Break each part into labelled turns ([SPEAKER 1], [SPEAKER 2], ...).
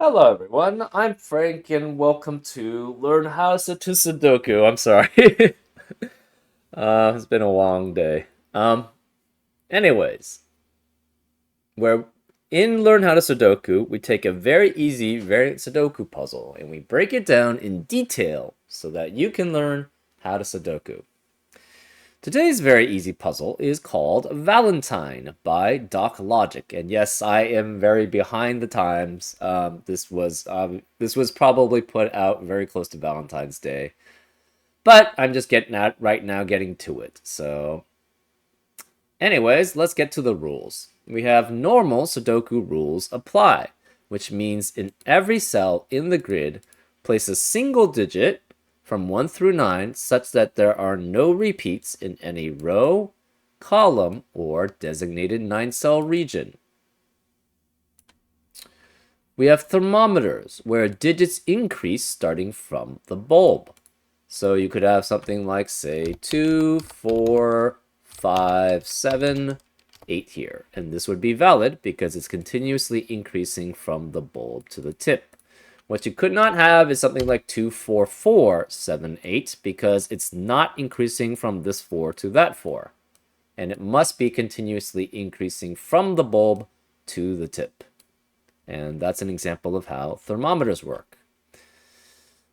[SPEAKER 1] Hello, everyone. I'm Frank, and welcome to Learn How to Sudoku. I'm sorry. It's been a long day. Anyways, where in Learn How to Sudoku, we take a very easy variant Sudoku puzzle and we break it down in detail so that you can learn how to Sudoku. Today's very easy puzzle is called Valentine by Doc Logic, and yes, I am very behind the times. This was probably put out very close to Valentine's Day, but I'm just getting out right now, getting to it. So, anyways, let's get to the rules. We have normal Sudoku rules apply, which means in every cell in the grid, place a single digit from 1 through 9 such that there are no repeats in any row, column, or designated 9-cell region. We have thermometers, where digits increase starting from the bulb. So you could have something like, say, 2, 4, 5, 7, 8 here. And this would be valid because it's continuously increasing from the bulb to the tip. What you could not have is something like 2, 4, 4, 7, 8, because it's not increasing from this 4 to that 4. And it must be continuously increasing from the bulb to the tip. And that's an example of how thermometers work.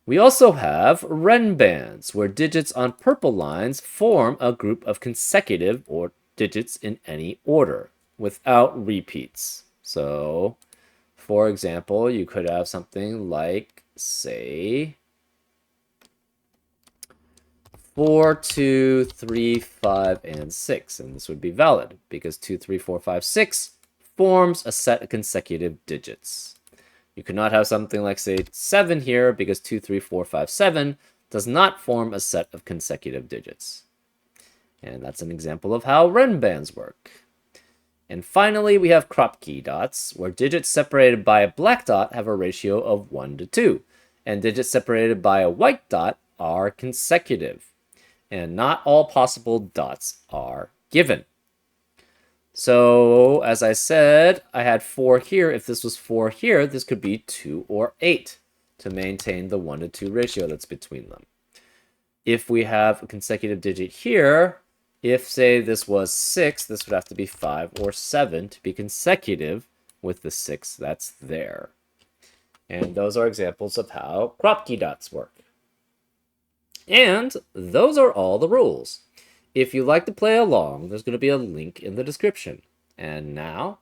[SPEAKER 1] We also have Ren bands, where digits on purple lines form a group of consecutive or digits in any order without repeats. So, for example, you could have something like, say, 4, 2, 3, 5, and 6. And this would be valid because 2, 3, 4, 5, 6 forms a set of consecutive digits. You could not have something like, say, 7 here because 2, 3, 4, 5, 7 does not form a set of consecutive digits. And that's an example of how Ren bands work. And finally, we have crop key dots, where digits separated by a black dot have a ratio of 1 to 2, and digits separated by a white dot are consecutive. And not all possible dots are given. So, as I said, I had 4 here. If this was 4 here, this could be 2 or 8 to maintain the 1 to 2 ratio that's between them. If we have a consecutive digit here, if, say, this was 6, this would have to be 5 or 7 to be consecutive with the 6 that's there. And those are examples of how crop key dots work. And those are all the rules. If you'd like to play along, there's going to be a link in the description. And now,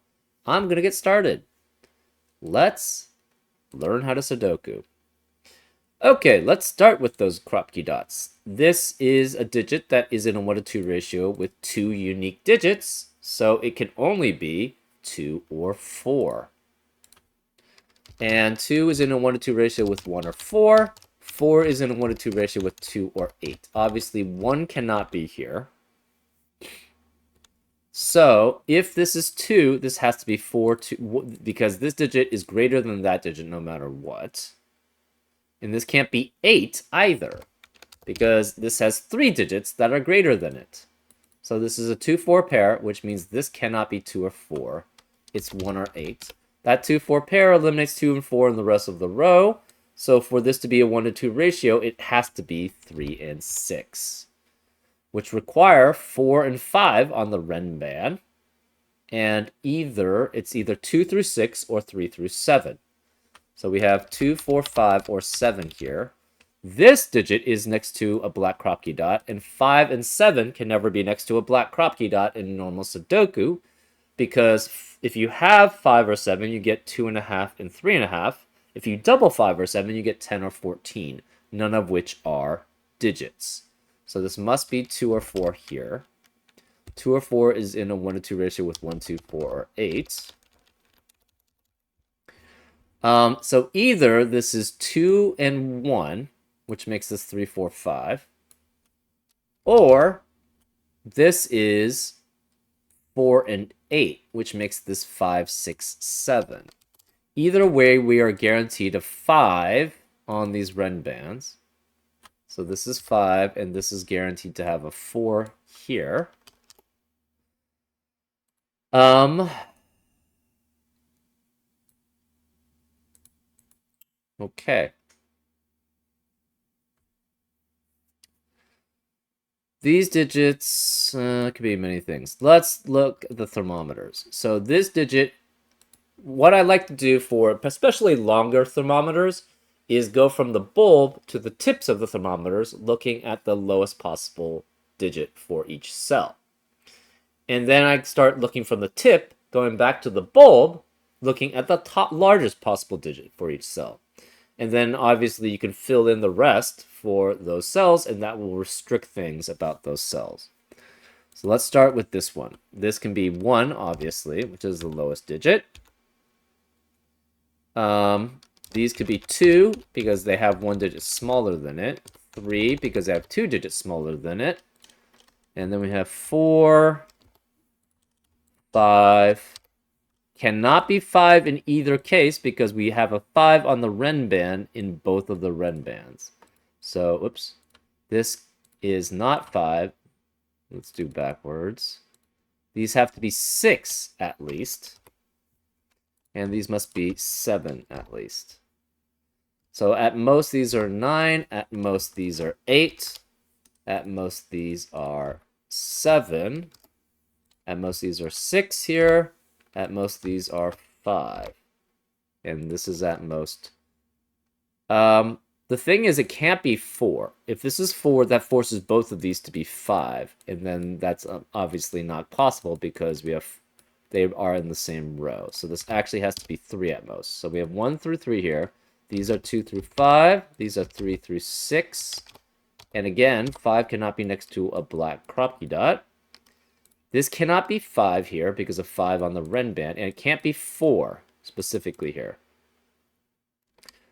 [SPEAKER 1] I'm going to get started. Let's learn how to Sudoku. Okay, let's start with those crop key dots. This is a digit that is in a 1 to 2 ratio with 2 unique digits, so it can only be 2 or 4. And 2 is in a 1 to 2 ratio with 1 or 4. 4 is in a 1 to 2 ratio with 2 or 8. Obviously, 1 cannot be here. So, if this is 2, this has to be 4, 2, because this digit is greater than that digit no matter what. And this can't be 8 either, because this has 3 digits that are greater than it. So this is a 2-4 pair, which means this cannot be 2 or 4. It's 1 or 8. That 2-4 pair eliminates 2 and 4 in the rest of the row. So for this to be a 1 to 2 ratio, it has to be 3 and 6, which require 4 and 5 on the Ren band. And it's either 2 through 6 or 3 through 7. So we have 2, 4, 5, or 7 here. This digit is next to a black crop key dot, and 5 and 7 can never be next to a black crop key dot in normal Sudoku, because if you have 5 or 7, you get 2.5 and 3.5. If you double 5 or 7, you get 10 or 14, none of which are digits. So this must be 2 or 4 here. 2 or 4 is in a 1 to 2 ratio with 1, 2, 4, or 8. So either this is 2 and 1, which makes this 3, 4, 5, or this is 4 and 8, which makes this 5, 6, 7. Either way, we are guaranteed a 5 on these Ren bands. So this is 5, and this is guaranteed to have a 4 here. Okay. These digits could be many things. Let's look at the thermometers. So this digit, what I like to do for especially longer thermometers is go from the bulb to the tips of the thermometers, looking at the lowest possible digit for each cell. And then I start looking from the tip, going back to the bulb, looking at the top largest possible digit for each cell. And then obviously you can fill in the rest for those cells, and that will restrict things about those cells. So let's start with this one. This can be 1, obviously, which is the lowest digit. These could be 2, because they have 1 digit smaller than it. 3, because they have 2 digits smaller than it. And then we have 4, 5. Cannot be 5 in either case, because we have a 5 on the Ren band in both of the Ren bands. So, oops. This is not 5. Let's do backwards. These have to be 6 at least. And these must be 7 at least. So at most these are 9. At most these are 8. At most these are 7. At most these are 6 here. At most these are 5. And this is at most. The thing is, it can't be 4. If this is 4, that forces both of these to be 5. And then that's obviously not possible because they are in the same row. So this actually has to be 3 at most. So we have 1 through 3 here. These are 2 through 5. These are 3 through 6. And again, 5 cannot be next to a black Kropke dot. This cannot be 5 here because of 5 on the Ren band. And it can't be 4 specifically here.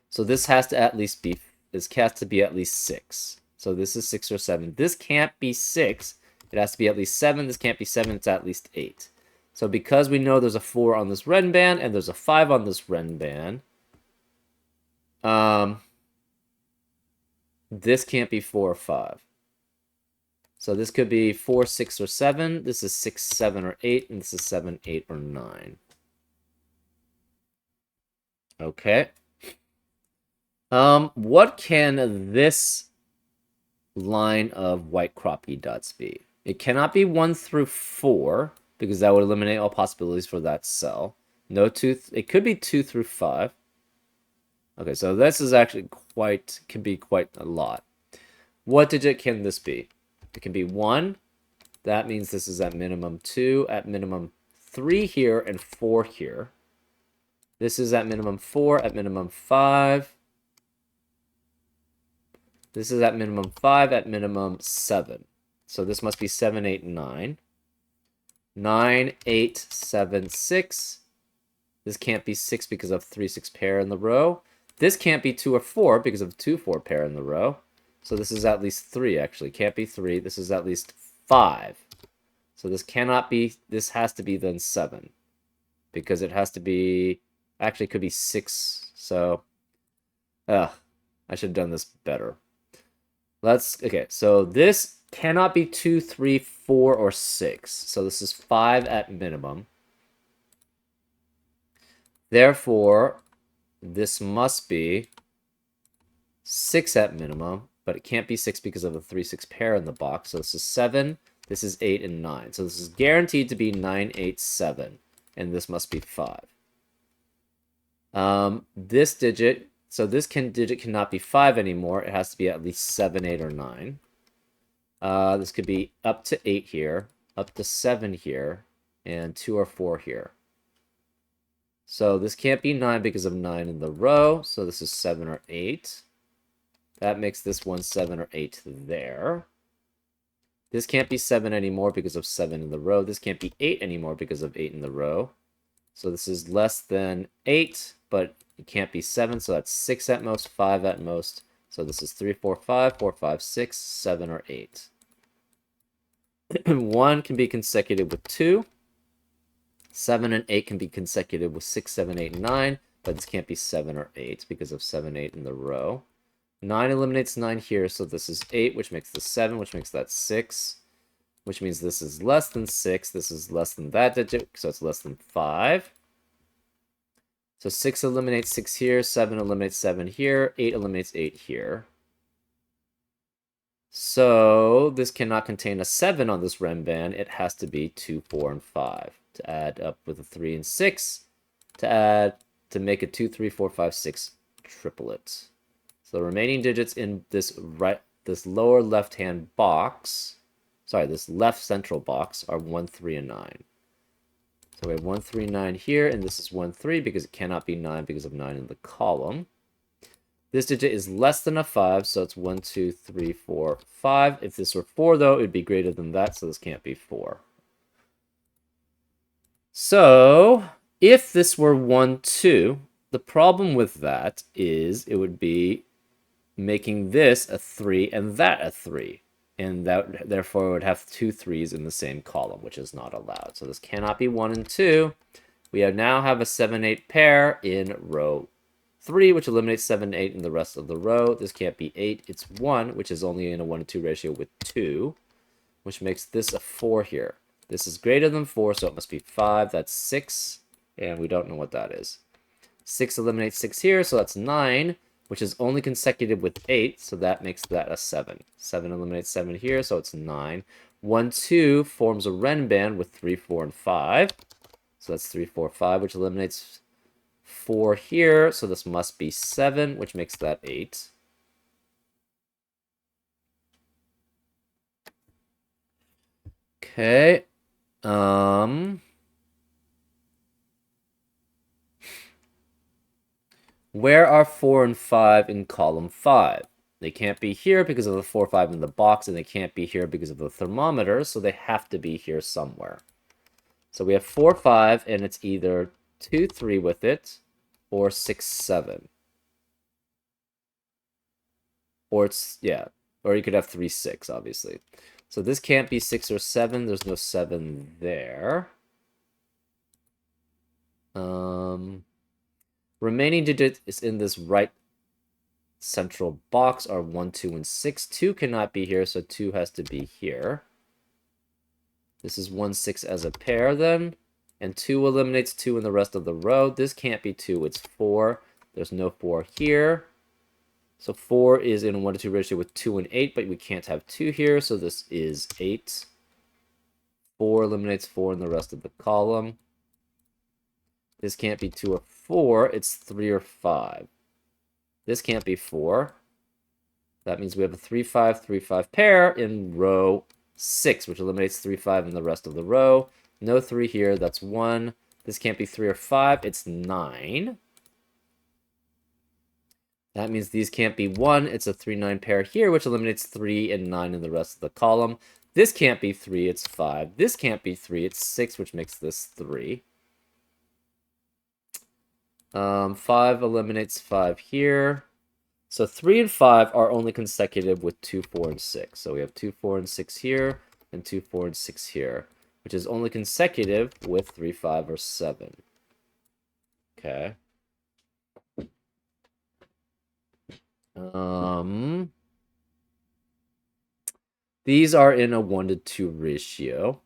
[SPEAKER 1] So this has to at least be, this has to be at least 6. So this is 6 or 7. This can't be 6. It has to be at least 7. This can't be 7. It's at least 8. So because we know there's a 4 on this Ren band and there's a 5 on this Ren band, this can't be 4 or 5. So this could be 4, 6, or 7. This is 6, 7, or 8. And this is 7, 8, or 9. Okay. What can this line of white Kropke dots be? It cannot be 1 through 4, because that would eliminate all possibilities for that cell. No 2, it could be 2 through 5. Okay, so this is actually can be quite a lot. What digit can this be? It can be 1. That means this is at minimum 2, at minimum 3 here, and 4 here. This is at minimum 4, at minimum 5. This is at minimum 5, at minimum 7. So this must be 7, 8, 9. 9, 8, 7, 6. This can't be 6 because of 3, 6 pair in the row. This can't be 2 or 4 because of 2, 4 pair in the row. So this is at least 3, actually. Can't be 3. This is at least 5. So this cannot be, this has to be then 7. Because it has to be, actually it could be 6. So, I should have done this better. Okay, so this cannot be 2, 3, 4, or 6. So this is 5 at minimum. Therefore, this must be 6 at minimum, but it can't be 6 because of the 3, 6 pair in the box. So this is 7, this is 8, and 9. So this is guaranteed to be 9, 8, 7, and this must be 5. This digit, so this digit cannot be 5 anymore. It has to be at least 7, 8, or 9. This could be up to 8 here, up to 7 here, and 2 or 4 here. So this can't be 9 because of 9 in the row, so this is 7 or 8. That makes this one 7 or 8 there. This can't be 7 anymore because of 7 in the row. This can't be 8 anymore because of 8 in the row. So this is less than 8, but it can't be 7, so that's 6 at most, 5 at most. So this is 3, 4, 5, 4, 5, 6, 7, or 8. 1 can be consecutive with 2. 7 and 8 can be consecutive with 6, 7, 8, and 9, but this can't be 7 or 8 because of 7, 8 in the row. 9 eliminates 9 here, so this is 8, which makes this 7, which makes that 6, which means this is less than 6, this is less than that digit, so it's less than 5. So 6 eliminates 6 here, 7 eliminates 7 here, 8 eliminates 8 here. So this cannot contain a 7 on this Renban. It has to be 2, 4, and 5 to add up with a 3 and 6 to make a 2, 3, 4, 5, 6 triplet. So the remaining digits in this lower left-hand box, this left central box are 1, 3, and 9. So we have 1, 3, 9 here, and this is 1, 3 because it cannot be 9 because of 9 in the column. This digit is less than a 5, so it's 1, 2, 3, 4, 5. If this were 4, though, it would be greater than that, so this can't be 4. So, if this were 1, 2, the problem with that is it would be making this a 3 and that a 3. And that therefore would have 2 3s in the same column, which is not allowed. So this cannot be 1 and 2. We now have a 7, 8 pair in row 3, which eliminates 7, 8 in the rest of the row. This can't be 8. It's 1, which is only in a 1 to 2 ratio with 2, which makes this a 4 here. This is greater than 4, so it must be 5. That's 6, and we don't know what that is. 6 eliminates 6 here, so that's 9, which is only consecutive with 8, so that makes that a 7. 7 eliminates 7 here, so it's 9. 1, 2 forms a Renban with 3, 4, and 5. So that's 3, 4, 5, which eliminates 4 here, so this must be 7, which makes that 8. Okay. Where are 4 and 5 in column 5? They can't be here because of the 4, 5 in the box, and they can't be here because of the thermometer, so they have to be here somewhere. So we have 4, 5, and it's either 2, 3 with it, or 6, 7. Or or you could have 3, 6, obviously. So this can't be 6 or 7. There's no 7 there. Remaining digit is in this right central box are 1, 2, and 6. 2 cannot be here, so 2 has to be here. This is 1, 6 as a pair then. And 2 eliminates 2 in the rest of the row. This can't be 2, it's 4. There's no 4 here. So 4 is in a 1 to 2 ratio with 2 and 8, but we can't have 2 here, so this is 8. 4 eliminates 4 in the rest of the column. This can't be 2 or 4, it's 3 or 5. This can't be 4. That means we have a 3, 5, 3, 5 pair in row 6, which eliminates 3, 5 in the rest of the row. No 3 here, that's 1. This can't be 3 or 5, it's 9. That means these can't be 1. It's a 3, 9 pair here, which eliminates 3 and 9 in the rest of the column. This can't be 3, it's 5. This can't be 3, it's 6, which makes this 3. 5 eliminates 5 here. So 3 and 5 are only consecutive with 2, 4, and 6. So we have 2, 4, and 6 here, and 2, 4, and 6 here, which is only consecutive with 3, 5, or 7. Okay. These are in a 1 to 2 ratio.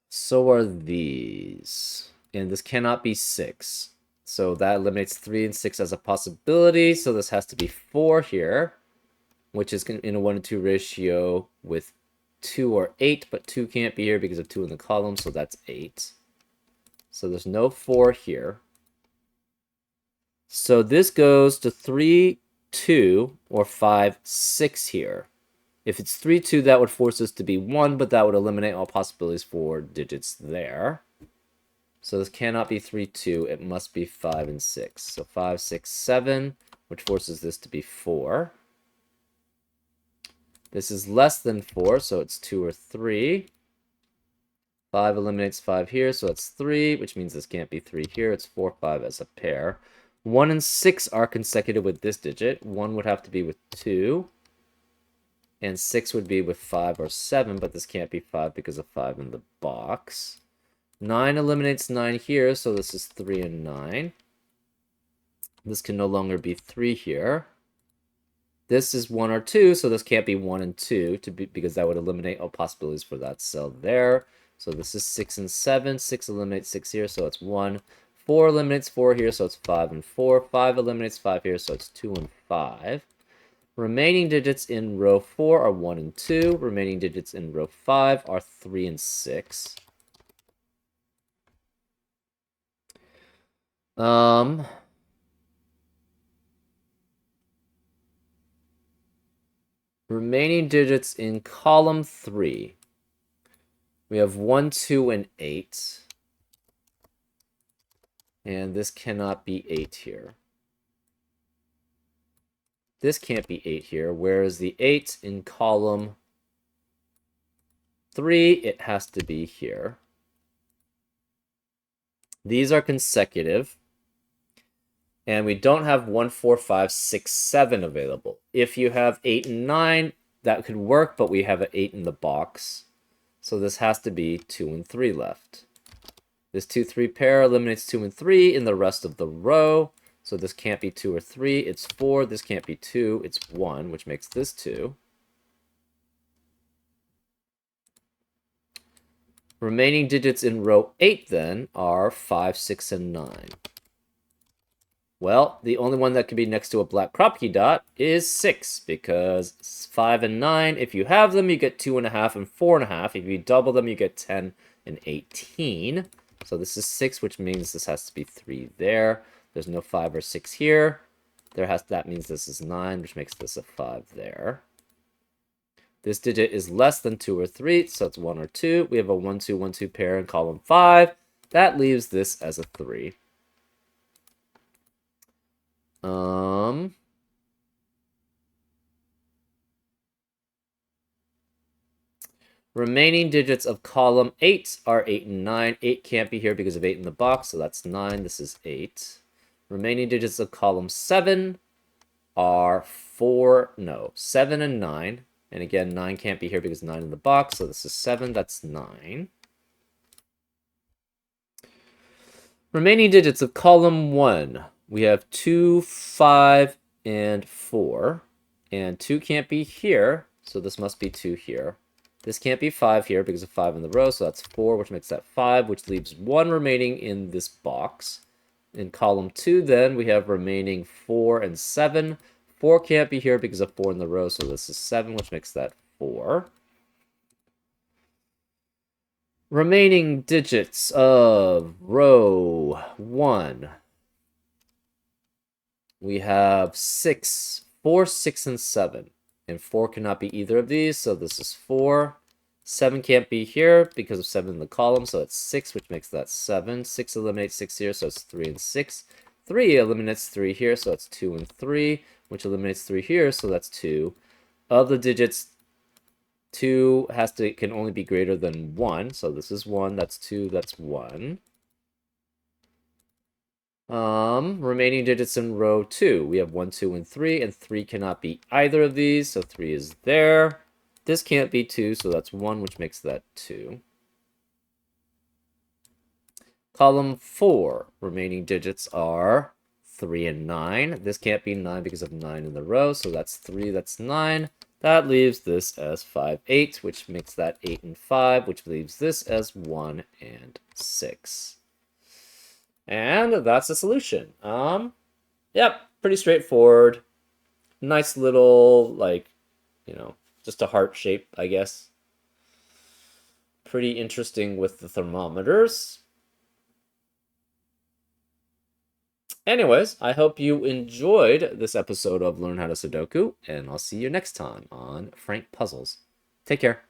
[SPEAKER 1] So are these. And this cannot be 6. So that eliminates 3 and 6 as a possibility. So this has to be 4 here, which is in a 1 to 2 ratio with 2 or 8, but 2 can't be here because of 2 in the column, so that's 8. So there's no 4 here. So this goes to 3, 2, or 5, 6 here. If it's 3, 2, that would force this to be 1, but that would eliminate all possibilities for digits there. So this cannot be 3, 2. It must be 5 and 6. So 5, 6, 7, which forces this to be 4. This is less than 4, so it's 2 or 3. 5 eliminates 5 here, so it's 3, which means this can't be 3 here. It's 4, 5 as a pair. 1 and 6 are consecutive with this digit. 1 would have to be with 2. And 6 would be with 5 or 7, but this can't be 5 because of 5 in the box. 9 eliminates 9 here, so this is 3 and 9. This can no longer be 3 here. This is 1 or 2, so this can't be 1 and 2 because that would eliminate all possibilities for that cell there. So this is 6 and 7. 6 eliminates 6 here, so it's 1. 4 eliminates 4 here, so it's 5 and 4. 5 eliminates 5 here, so it's 2 and 5. Remaining digits in row 4 are 1 and 2. Remaining digits in row 5 are 3 and 6. Remaining digits in column 3. We have 1, 2, and 8. And this cannot be 8 here. This can't be 8 here, whereas the 8 in column 3, it has to be here. These are consecutive. And we don't have 1, 4, 5, 6, 7 available. If you have 8 and 9, that could work, but we have an 8 in the box. So this has to be 2 and 3 left. This 2, 3 pair eliminates 2 and 3 in the rest of the row. So this can't be 2 or 3, it's 4. This can't be 2, it's 1, which makes this 2. Remaining digits in row 8 then are 5, 6, and 9. Well, the only one that can be next to a black crop key dot is 6, because 5 and 9, if you have them, you get 2.5 and 4.5. If you double them, you get 10 and 18. So this is 6, which means this has to be 3 there. There's no 5 or 6 here. That means this is 9, which makes this a 5 there. This digit is less than 2 or 3, so it's 1 or 2. We have a 1, 2, 1, 2 pair in column 5. That leaves this as a 3. Remaining digits of column 8 are 8 and 9. 8 can't be here because of 8 in the box, so that's 9. This is 8. Remaining digits of column 7 are 7 and 9. And again, 9 can't be here because 9 in the box, so this is 7. That's 9. Remaining digits of column 1. We have 2, 5, and 4. And 2 can't be here, so this must be 2 here. This can't be 5 here because of 5 in the row, so that's 4, which makes that 5, which leaves 1 remaining in this box. In column 2, then, we have remaining 4 and 7. 4 can't be here because of 4 in the row, so this is 7, which makes that 4. Remaining digits of row 1. We have 6, 4, 6, and 7. And 4 cannot be either of these, so this is 4. 7 can't be here because of 7 in the column, so it's 6, which makes that 7. 6 eliminates 6 here, so it's 3 and 6. 3 eliminates 3 here, so it's 2 and 3, which eliminates 3 here, so that's 2. Of the digits, 2 can only be greater than 1, so this is 1, that's 2, that's 1. Remaining digits in row 2. We have 1, 2, and 3, and 3 cannot be either of these, so 3 is there. This can't be 2, so that's 1, which makes that 2. Column 4. Remaining digits are 3 and 9. This can't be 9 because of 9 in the row, so that's 3, that's 9. That leaves this as 5, 8, which makes that 8 and 5, which leaves this as 1 and 6. And that's the solution. Yep, pretty straightforward. Nice little, just a heart shape, I guess. Pretty interesting with the thermometers. Anyways, I hope you enjoyed this episode of Learn How to Sudoku, and I'll see you next time on Frank Puzzles. Take care.